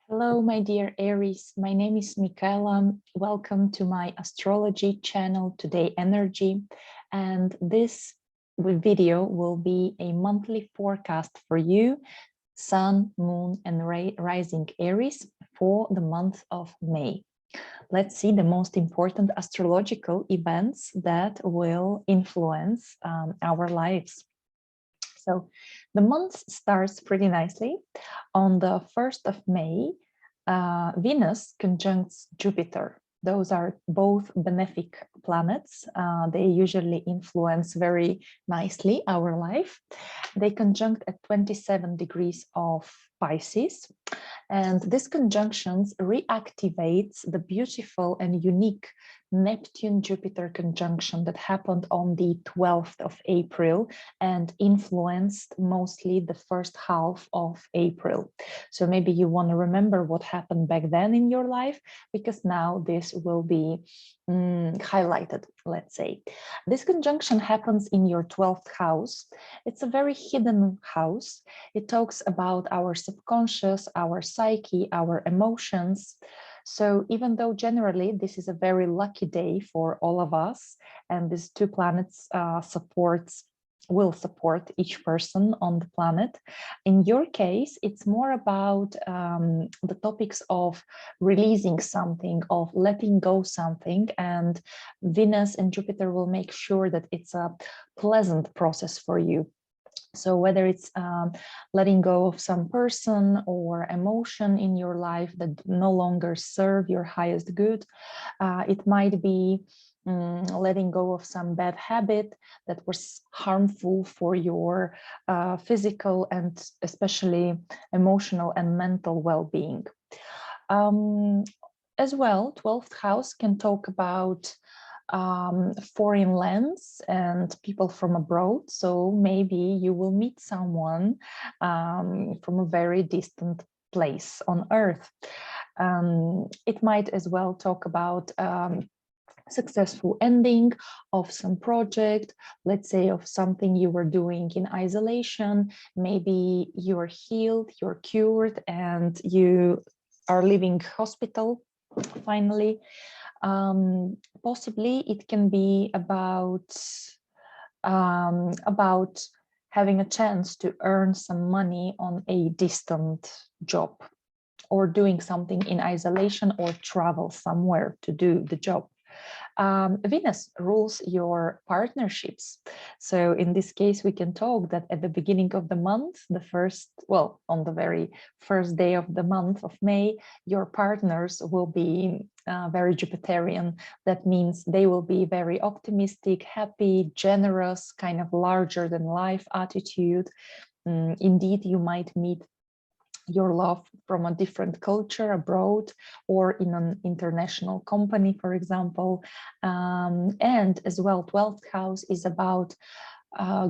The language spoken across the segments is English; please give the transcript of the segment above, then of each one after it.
Hello, my dear Aries. My name is Michaela. Welcome to my astrology channel, Today Energy. And this video will be a monthly forecast for you, Sun, Moon, and Rising Aries for the month of May. Let's see the most important astrological events that will influence our lives. So the month starts pretty nicely. On the 1st of May, Venus conjuncts Jupiter. Those are both benefic planets. They usually influence very nicely our life. They conjunct at 27 degrees of Pisces. And this conjunctions reactivates the beautiful and unique Neptune-Jupiter conjunction that happened on the 12th of April and influenced mostly the first half of April. So maybe you want to remember what happened back then in your life, because now this will be highlighted, let's say. This conjunction happens in your 12th house. It's a very hidden house. It talks about our subconscious, our psyche, our emotions. So even though generally this is a very lucky day for all of us, and these two planets will support each person on the planet. In your case, it's more about the topics of releasing something, of letting go something, and Venus and Jupiter will make sure that it's a pleasant process for you. So whether it's letting go of some person or emotion in your life that no longer serve your highest good, it might be letting go of some bad habit that was harmful for your physical and especially emotional and mental well-being. As well, 12th house can talk about foreign lands and people from abroad. So maybe you will meet someone from a very distant place on Earth. It might as well talk about successful ending of some project, let's say of something you were doing in isolation. Maybe you're healed, you're cured, and you are leaving hospital finally. Possibly it can be about having a chance to earn some money on a distant job, or doing something in isolation, or travel somewhere to do the job. Venus rules your partnerships. So in this case, we can talk that at the beginning of the month, on the very first day of the month of May, your partners will be very Jupiterian. That means they will be very optimistic, happy, generous, kind of larger than life attitude. Indeed, you might meet your love from a different culture abroad or in an international company, for example. And as well, 12th house is about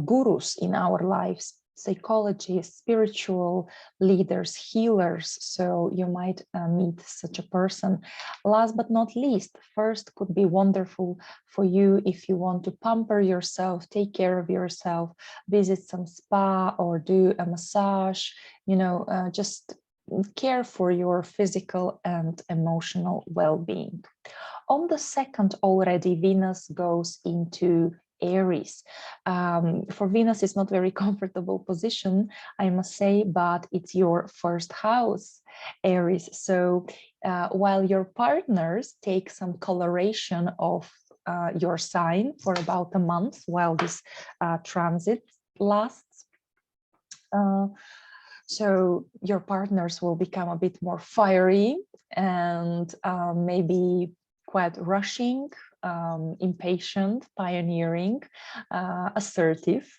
gurus in our lives, psychologists, spiritual leaders, healers. So you might meet such a person. Last but not least, first could be wonderful for you if you want to pamper yourself, take care of yourself, visit some spa or do a massage, just care for your physical and emotional well-being. On the 2nd already, Venus goes into Aries. For Venus, it's not very comfortable position, I must say, but it's your first house, Aries. So while your partners take some coloration of your sign for about a month while this transit lasts, so your partners will become a bit more fiery and maybe quite rushing, impatient, pioneering, assertive.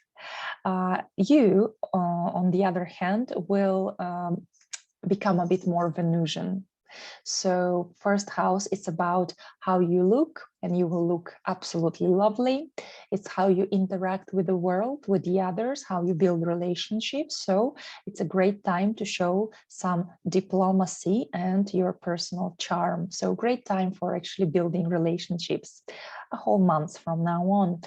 You, on the other hand, will become a bit more Venusian. So first house, it's about how you look, and you will look absolutely lovely. It's how you interact with the world, with the others, how you build relationships. So it's a great time to show some diplomacy and your personal charm. So great time for actually building relationships a whole month from now on.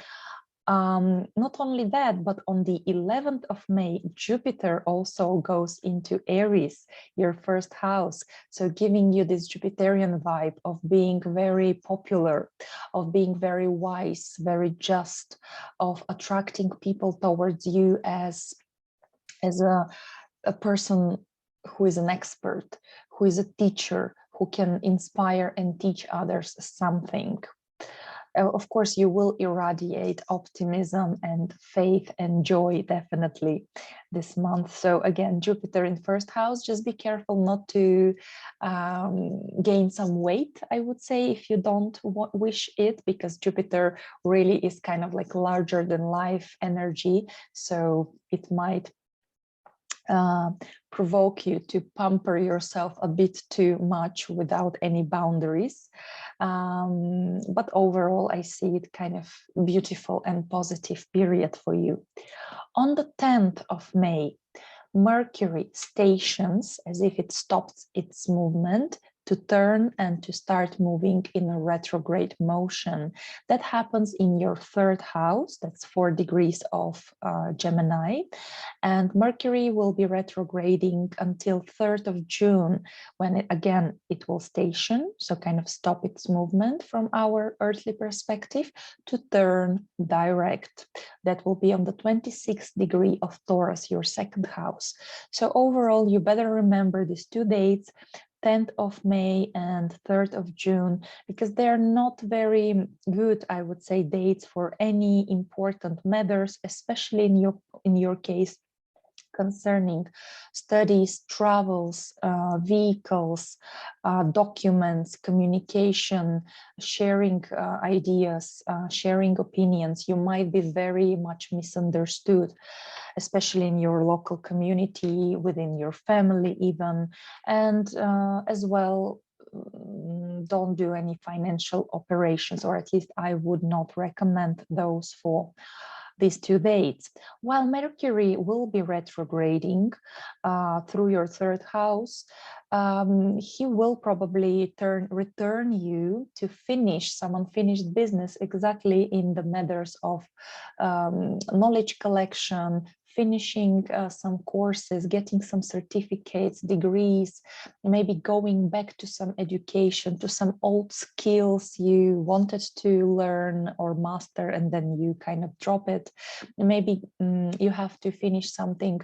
Not only that, but on the 11th of May, Jupiter also goes into Aries, your first house. So giving you this Jupiterian vibe of being very popular, of being very wise, very just, of attracting people towards you as a person who is an expert, who is a teacher, who can inspire and teach others something. Of course, you will irradiate optimism and faith and joy definitely this month. So again, Jupiter in first house, just be careful not to gain some weight, I would say, if you don't wish it, because Jupiter really is kind of like larger than life energy. So it might provoke you to pamper yourself a bit too much without any boundaries. But overall, I see it kind of beautiful and positive period for you. On the 10th of May, Mercury stations, as if it stops its movement, to turn and to start moving in a retrograde motion. That happens in your third house, that's 4 degrees of Gemini. And Mercury will be retrograding until 3rd of June, when it will station, so kind of stop its movement from our earthly perspective to turn direct. That will be on the 26th degree of Taurus, your second house. So overall, you better remember these 2 dates, 10th of May and 3rd of June, because they are not very good, I would say, dates for any important matters, especially in your case, concerning studies, travels, vehicles, documents, communication, sharing ideas, sharing opinions. You might be very much misunderstood, especially in your local community, within your family even, and as well, don't do any financial operations, or at least I would not recommend those for these 2 dates. While Mercury will be retrograding through your third house, he will probably return you to finish some unfinished business exactly in the matters of knowledge collection, finishing some courses, getting some certificates, degrees, maybe going back to some education, to some old skills you wanted to learn or master, and then you kind of drop it. Maybe you have to finish something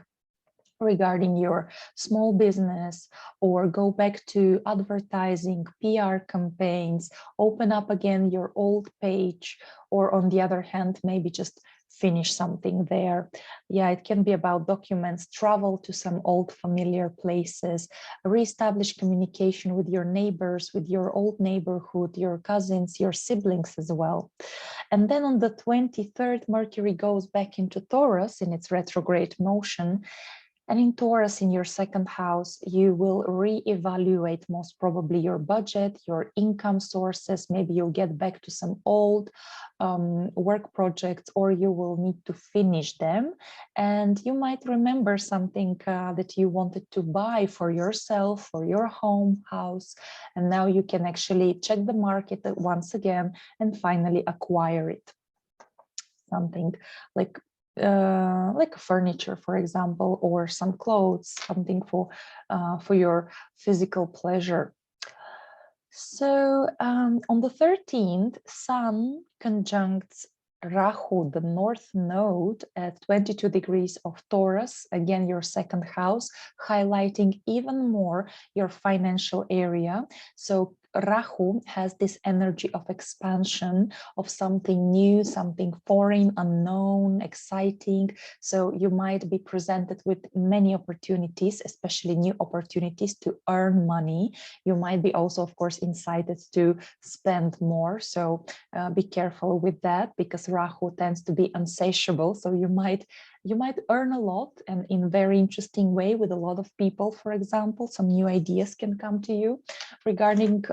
regarding your small business, or go back to advertising, PR campaigns, open up again your old page, or on the other hand, maybe just finish something there. Yeah, it can be about documents, travel to some old familiar places, reestablish communication with your neighbors, with your old neighborhood, your cousins, your siblings as well. And then on the 23rd, Mercury goes back into Taurus in its retrograde motion. And in Taurus, in your second house, you will reevaluate most probably your budget, your income sources. Maybe you'll get back to some old work projects, or you will need to finish them. And you might remember something that you wanted to buy for yourself, for your home, house. And now you can actually check the market once again and finally acquire it. Something like furniture, for example, or some clothes, something for your physical pleasure. So on the 13th, Sun conjuncts Rahu, the north node, at 22 degrees of Taurus, again your second house, highlighting even more your financial area. So Rahu has this energy of expansion, of something new, something foreign, unknown, exciting. So you might be presented with many opportunities, especially new opportunities to earn money. You might be also, of course, incited to spend more. So be careful with that, because Rahu tends to be insatiable. So you might earn a lot, and in a very interesting way with a lot of people, for example. Some new ideas can come to you regarding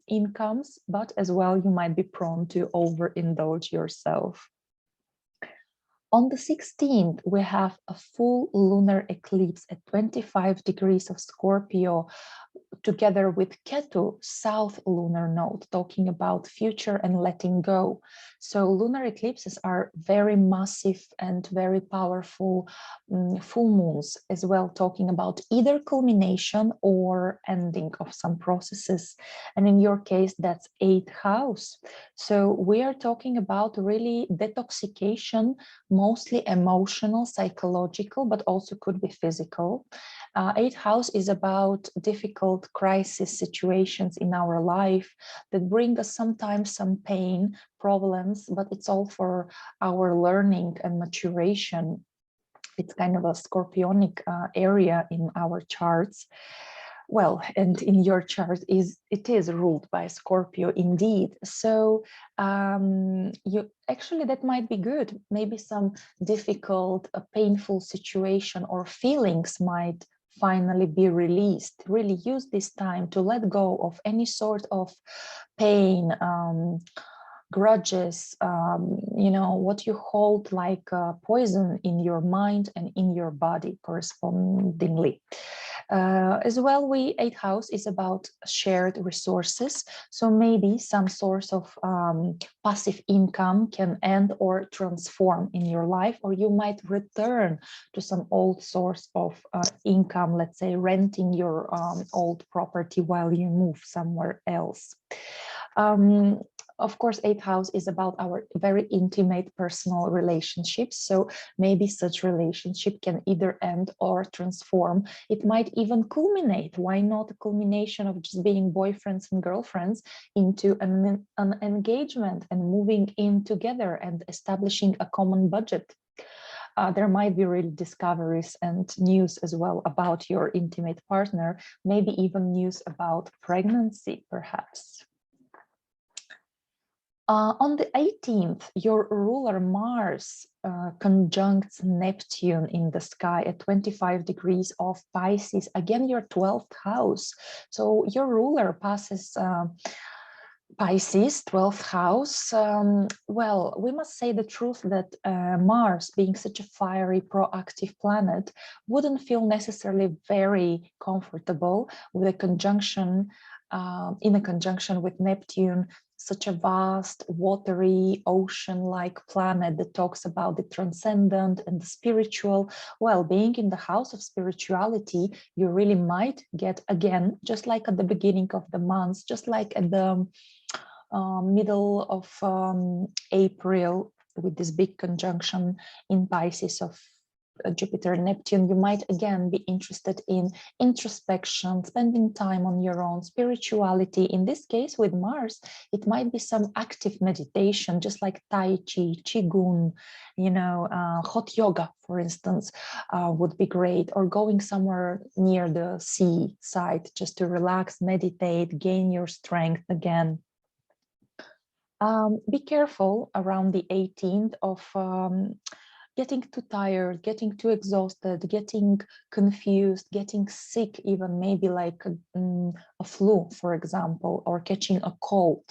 incomes, but as well, you might be prone to overindulge yourself. On the 16th, we have a full lunar eclipse at 25 degrees of Scorpio, together with Ketu, South Lunar Node, talking about future and letting go. So lunar eclipses are very massive and very powerful full moons as well, talking about either culmination or ending of some processes. And in your case, that's 8th house. So we are talking about really detoxification, mostly emotional, psychological, but also could be physical. 8th house is about difficult crisis situations in our life that bring us sometimes some pain, problems, but it's all for our learning and maturation. It's kind of a scorpionic area in our charts. Well, and in your chart it is ruled by Scorpio indeed. So you actually, that might be good. Maybe some difficult, painful situation or feelings might finally be released. Really use this time to let go of any sort of pain, grudges, you know, what you hold like poison in your mind and in your body correspondingly. As well, 8th house is about shared resources. So maybe some source of passive income can end or transform in your life, or you might return to some old source of income, let's say renting your old property while you move somewhere else. Of course, 8th house is about our very intimate personal relationships. So maybe such relationship can either end or transform. It might even culminate. Why not a culmination of just being boyfriends and girlfriends into an engagement and moving in together and establishing a common budget? There might be real discoveries and news as well about your intimate partner, maybe even news about pregnancy, perhaps. On the 18th, your ruler Mars conjuncts Neptune in the sky at 25 degrees of Pisces, again your 12th house. So your ruler passes Pisces, 12th house. Well, we must say the truth that Mars, being such a fiery, proactive planet, wouldn't feel necessarily very comfortable with a conjunction, in a conjunction with Neptune, such a vast, watery, ocean-like planet that talks about the transcendent and the spiritual. Well, being in the house of spirituality, you really might get, again, just like at the beginning of the month, just like at the middle of April, with this big conjunction in Pisces of Jupiter and Neptune, you might again be interested in introspection, spending time on your own spirituality. In this case, with Mars, it might be some active meditation, just like Tai Chi, Qigong, you know, hot yoga, for instance, would be great, or going somewhere near the sea side just to relax, meditate, gain your strength again. Be careful around the 18th of getting too tired, getting too exhausted, getting confused, getting sick, even maybe like a flu, for example, or catching a cold,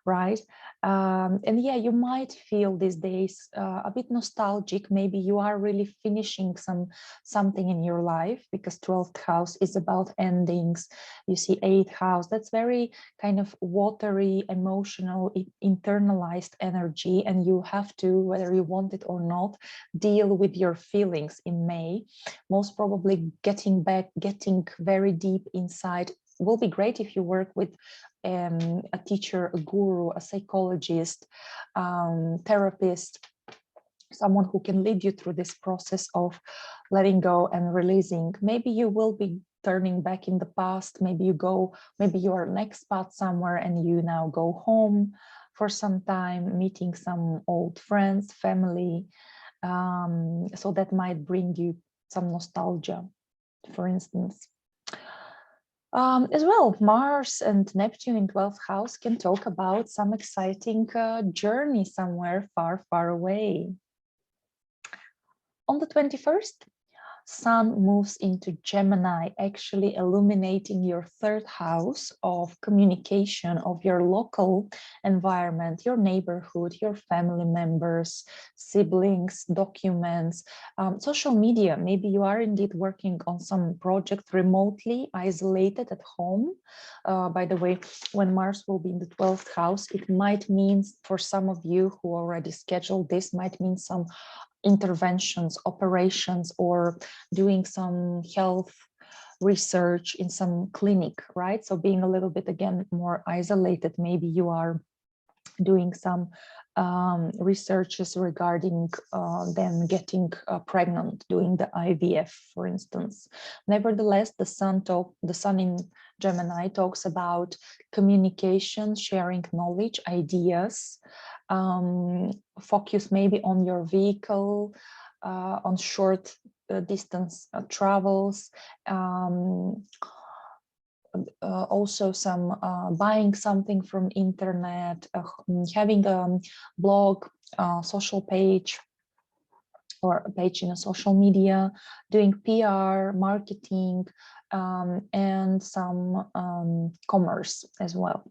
right? And yeah, you might feel these days a bit nostalgic. Maybe you are really finishing something in your life, because 12th house is about endings. You see 8th house, that's very kind of watery, emotional, internalized energy, and you have to, whether you want it or not, deal with your feelings in May. Most probably getting very deep inside. Will be great if you work with a teacher, a guru, a psychologist, therapist, someone who can lead you through this process of letting go and releasing. Maybe you will be turning back in the past. Maybe you are an expat somewhere and you now go home for some time, meeting some old friends, family. So that might bring you some nostalgia, for instance. As well, Mars and Neptune in 12th house can talk about some exciting journey somewhere far, far away. On the 21st, Sun moves into Gemini, actually illuminating your third house of communication, of your local environment, your neighborhood, your family members, siblings, documents, social media. Maybe you are indeed working on some project remotely, isolated at home. By the way, when Mars will be in the 12th house, it might mean for some of you who already scheduled this, might mean some interventions, operations, or doing some health research in some clinic, right? So being a little bit, again, more isolated. Maybe you are doing some researches regarding them getting pregnant, doing the IVF, for instance. Nevertheless, the sun in Gemini talks about communication, sharing knowledge, ideas, focus maybe on your vehicle, on short distance travels, also some buying something from internet, having a blog, social page, or a page in a social media, doing PR, marketing, and some commerce as well,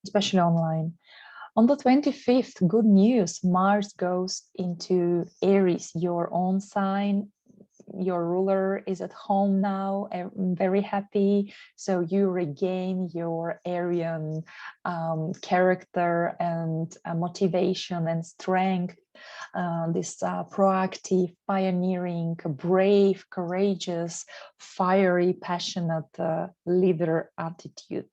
especially online. On the 25th, good news, Mars goes into Aries, your own sign. Your ruler is at home now. I'm very happy. So you regain your Arian character and motivation and strength, this proactive, pioneering, brave, courageous, fiery, passionate leader attitude.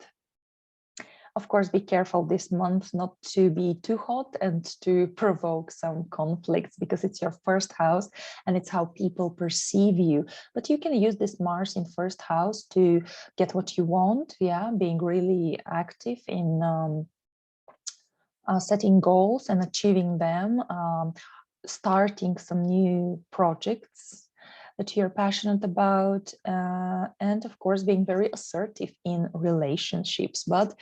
Of course, be careful this month not to be too hot and to provoke some conflicts, because it's your first house and it's how people perceive you. But you can use this Mars in first house to get what you want. Yeah, being really active in setting goals and achieving them, starting some new projects that you're passionate about, and of course being very assertive in relationships. But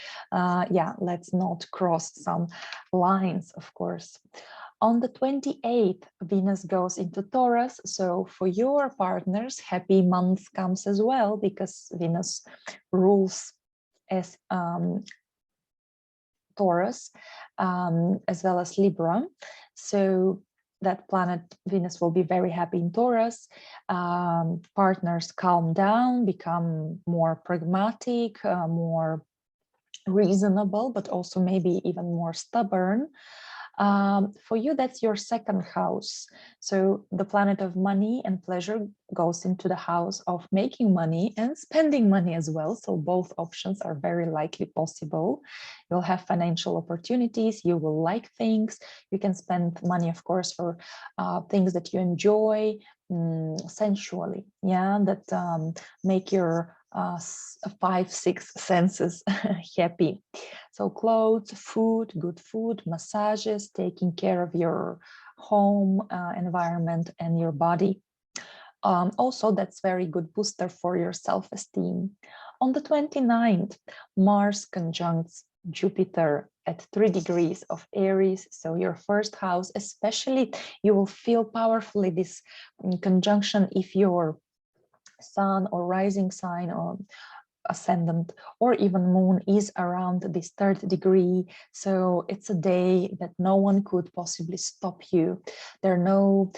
yeah, let's not cross some lines, of course. On the 28th, Venus goes into Taurus. So for your partners, happy month comes as well, because Venus rules as Taurus, as well as Libra. So that planet Venus will be very happy in Taurus. Partners calm down, become more pragmatic, more reasonable, but also maybe even more stubborn. For you, that's your second house. So the planet of money and pleasure goes into the house of making money and spending money as well. So both options are very likely possible. You'll have financial opportunities. You will like things. You can spend money, of course, for things that you enjoy sensually. Yeah, that make your 5-6 senses happy. So clothes, food, good food, massages, taking care of your home environment and your body. Also, that's very good booster for your self-esteem. On the 29th, Mars conjuncts Jupiter at 3 degrees of Aries. So your first house, especially, you will feel powerfully this conjunction if your sun or rising sign or ascendant or even moon is around this 3rd degree. So it's a day that no one could possibly stop you. There are no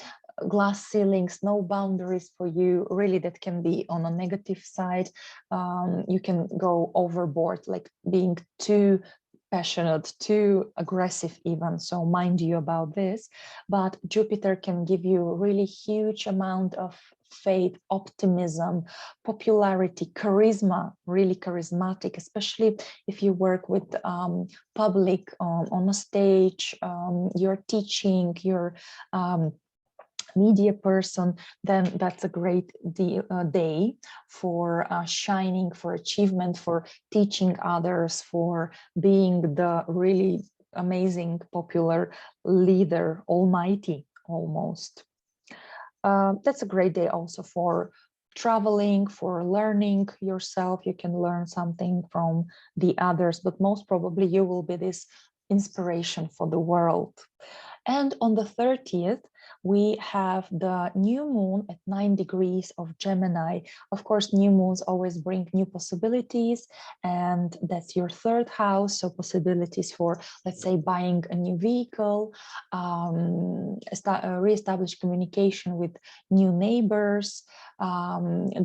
glass ceilings, no boundaries for you, really, that can be on a negative side. You can go overboard, like being too passionate, too aggressive even. So mind you about this. But Jupiter can give you a really huge amount of faith, optimism, popularity, charisma, really charismatic, especially if you work with public on a stage, you're teaching, you're media person, then that's a great day for shining, for achievement, for teaching others, for being the really amazing, popular leader, almighty almost. That's a great day also for traveling, for learning yourself. You can learn something from the others, but most probably you will be this inspiration for the world. And on the 30th, we have the new moon at 9 degrees of Gemini. Of course, new moons always bring new possibilities, and that's your third house. So possibilities for, let's say, buying a new vehicle, reestablish communication with new neighbors,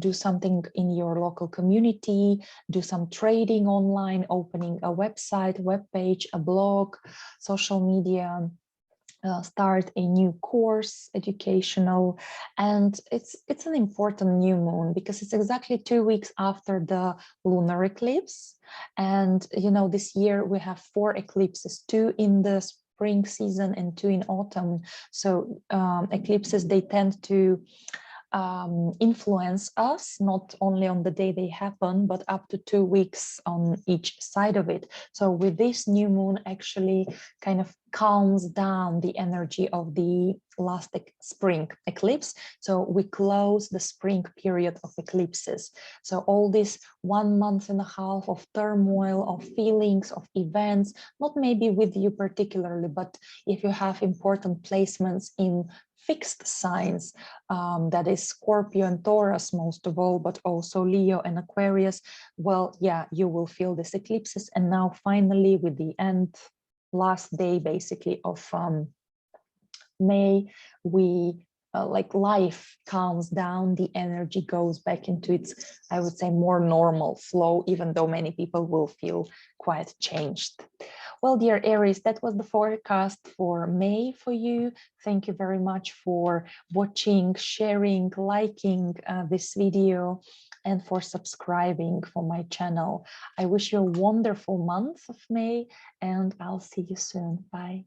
do something in your local community, do some trading online, opening a website, web page, a blog, social media, start a new course, educational. And it's an important new moon because it's exactly 2 weeks after the lunar eclipse. And you know, this year we have 4 eclipses, 2 in the spring season and 2 in autumn. So eclipses, they tend to influence us, not only on the day they happen, but up to 2 weeks on each side of it. So with this new moon actually kind of calms down the energy of the last spring eclipse. So we close the spring period of eclipses. So all this 1.5 months of turmoil, of feelings, of events, not maybe with you particularly, but if you have important placements in fixed signs, that is Scorpio and Taurus most of all, but also Leo and Aquarius, well, yeah, you will feel these eclipses. And now finally, with the end, last day basically of May, we like life calms down, the energy goes back into its, I would say, more normal flow, even though many people will feel quite changed. Well, dear Aries, that was the forecast for May for you. Thank you very much for watching, sharing, liking this video, and for subscribing for my channel. I wish you a wonderful month of May, and I'll see you soon. Bye.